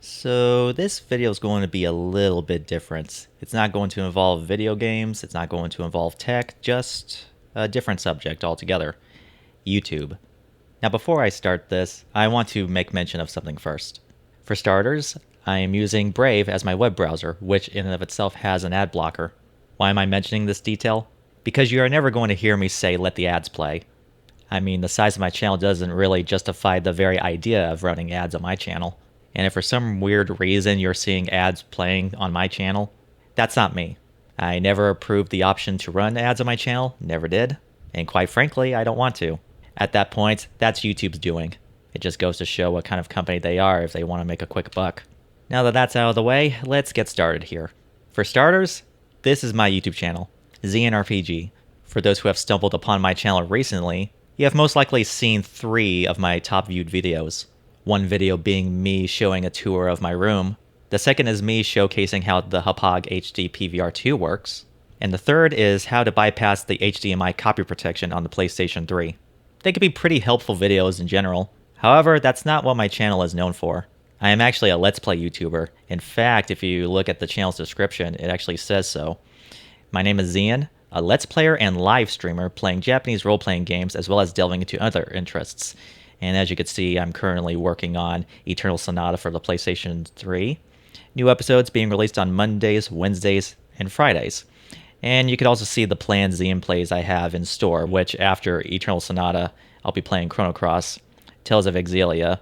So this video is going to be a little bit different. It's not going to involve video games, it's not going to involve tech, just a different subject altogether. YouTube. Now before I start this, I want to make mention of something first. For starters, I am using Brave as my web browser, which in and of itself has an ad blocker. Why am I mentioning this detail? Because you are never going to hear me say let the ads play. I mean, the size of my channel doesn't really justify the very idea of running ads on my channel. And if for some weird reason you're seeing ads playing on my channel, that's not me. I never approved the option to run ads on my channel, never did. And quite frankly, I don't want to. At that point, that's YouTube's doing. It just goes to show what kind of company they are if they want to make a quick buck. Now that that's out of the way, let's get started here. For starters, this is my YouTube channel, ZNRPG. For those who have stumbled upon my channel recently, you have most likely seen 3 of my top viewed videos. One video being me showing a tour of my room. The second is me showcasing how the Hauppauge HD PVR2 works. And the third is how to bypass the HDMI copy protection on the PlayStation 3. They could be pretty helpful videos in general. However, that's not what my channel is known for. I am actually a Let's Play YouTuber. In fact, if you look at the channel's description, it actually says so. My name is Zian, a Let's Player and live streamer playing Japanese role-playing games as well as delving into other interests. And as you can see, I'm currently working on Eternal Sonata for the PlayStation 3. New episodes being released on Mondays, Wednesdays, and Fridays. And you can also see the planned Zian plays I have in store, which after Eternal Sonata, I'll be playing Chrono Cross, Tales of Exilia,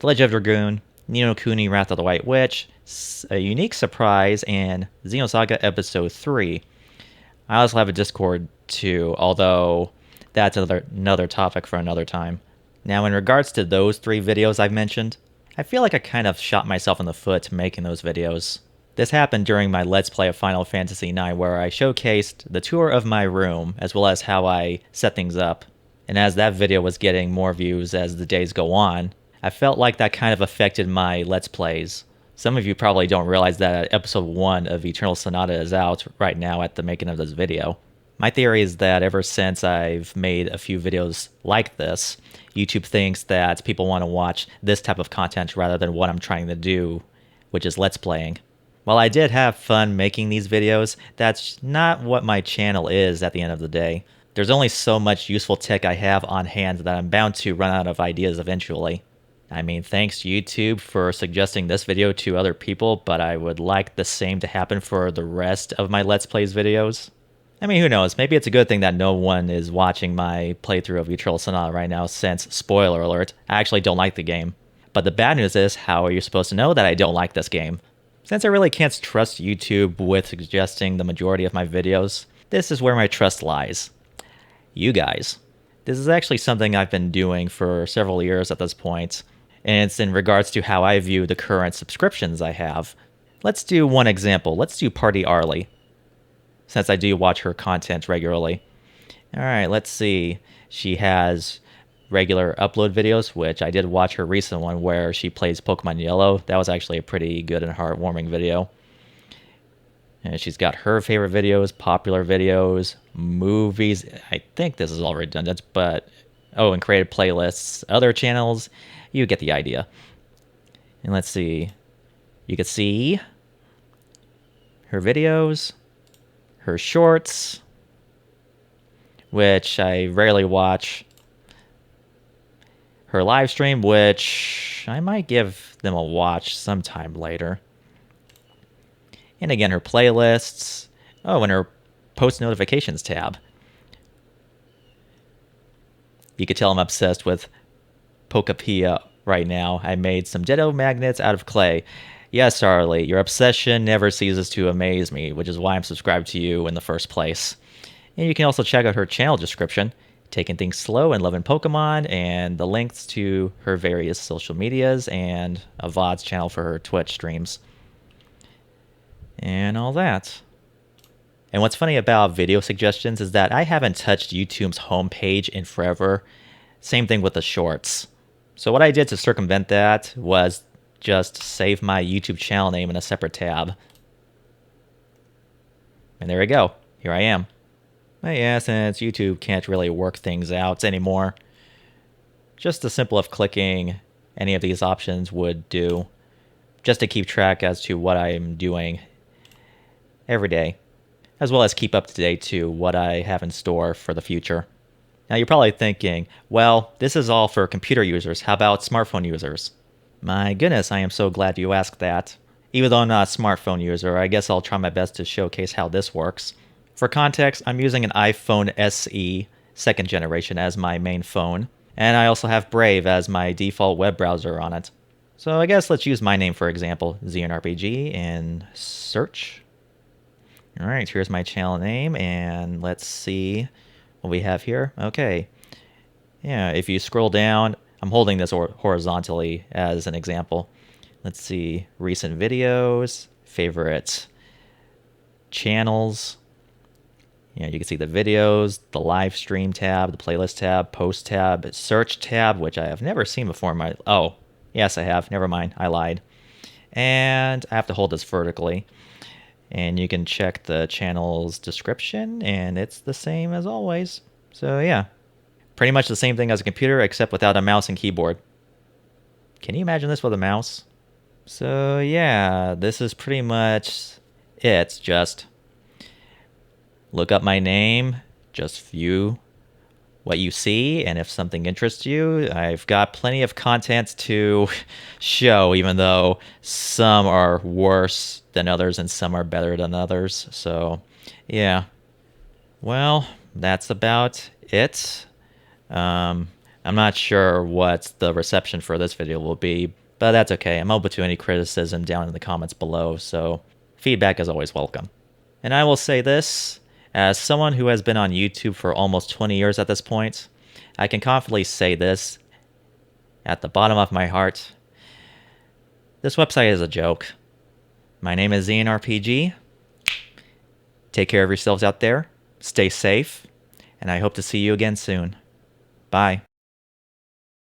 The Legend of Dragoon, Ni no Kuni Wrath of the White Witch, a unique surprise, and Xenosaga Episode 3. I also have a Discord too, although that's another topic for another time. Now, in regards to those 3 videos I've mentioned, I feel like I kind of shot myself in the foot making those videos. This happened during my Let's Play of Final Fantasy IX, where I showcased the tour of my room, as well as how I set things up. And as that video was getting more views as the days go on, I felt like that kind of affected my Let's Plays. Some of you probably don't realize that episode 1 of Eternal Sonata is out right now at the making of this video. My theory is that ever since I've made a few videos like this, YouTube thinks that people want to watch this type of content rather than what I'm trying to do, which is Let's Playing. While I did have fun making these videos, that's not what my channel is at the end of the day. There's only so much useful tech I have on hand that I'm bound to run out of ideas eventually. I mean, thanks YouTube for suggesting this video to other people, but I would like the same to happen for the rest of my Let's Plays videos. I mean, who knows? Maybe it's a good thing that no one is watching my playthrough of Eternal Sonata right now since, spoiler alert, I actually don't like the game. But the bad news is, how are you supposed to know that I don't like this game? Since I really can't trust YouTube with suggesting the majority of my videos, this is where my trust lies. You guys. This is actually something I've been doing for several years at this point, and it's in regards to how I view the current subscriptions I have. Let's do one example. Let's do Party Arlie, since I do watch her content regularly. Alright, let's see. She has regular upload videos, which I did watch her recent one where she plays Pokemon Yellow. That was actually a pretty good and heartwarming video. And she's got her favorite videos, popular videos, movies. I think this is all redundant, but... Oh, and created playlists, other channels. You get the idea. And let's see. You can see her videos, her shorts, which I rarely watch, her live stream, which I might give them a watch sometime later, and again her playlists. Oh, and her post notifications tab. You could tell I'm obsessed with Pokapia right now. I made some Ditto magnets out of clay. Yes, Charlie, your obsession never ceases to amaze me, which is why I'm subscribed to you in the first place. And you can also check out her channel description, Taking Things Slow and Loving Pokemon, and the links to her various social medias and a VODs channel for her Twitch streams. And all that. And what's funny about video suggestions is that I haven't touched YouTube's homepage in forever. Same thing with the shorts. So what I did to circumvent that was just save my YouTube channel name in a separate tab. And there we go. Here I am. But yeah, since YouTube can't really work things out anymore, just the simple of clicking any of these options would do. just to keep track as to what I'm doing every day, as well as keep up to date to what I have in store for the future. Now you're probably thinking, well, this is all for computer users. How about smartphone users? My goodness, I am so glad you asked that. Even though I'm not a smartphone user, I guess I'll try my best to showcase how this works. For context, I'm using an iPhone SE 2nd generation as my main phone, and I also have Brave as my default web browser on it. So I guess let's use my name for example, ZNRPG, and search. Alright, here's my channel name, and let's see what we have here. Okay. Yeah, if you scroll down, I'm holding this horizontally as an example. Let's see, recent videos, favorite channels. Yeah, you can see the videos, the live stream tab, the playlist tab, post tab, search tab, which I have never seen before in my... Oh, yes, I have. Never mind. I lied. And I have to hold this vertically. And you can check the channel's description, and it's the same as always. So yeah, pretty much the same thing as a computer, except without a mouse and keyboard. Can you imagine this with a mouse? So yeah, this is pretty much it. Just look up my name, just view what you see, and if something interests you, I've got plenty of content to show, even though some are worse than others and some are better than others. So yeah, well, that's about it. I'm not sure what the reception for this video will be, but that's okay. I'm open to any criticism down in the comments below, so feedback is always welcome. And I will say this, as someone who has been on YouTube for almost 20 years at this point, I can confidently say this at the bottom of my heart. This website is a joke. My name is ZNRPG. Take care of yourselves out there. Stay safe. And I hope to see you again soon. Bye.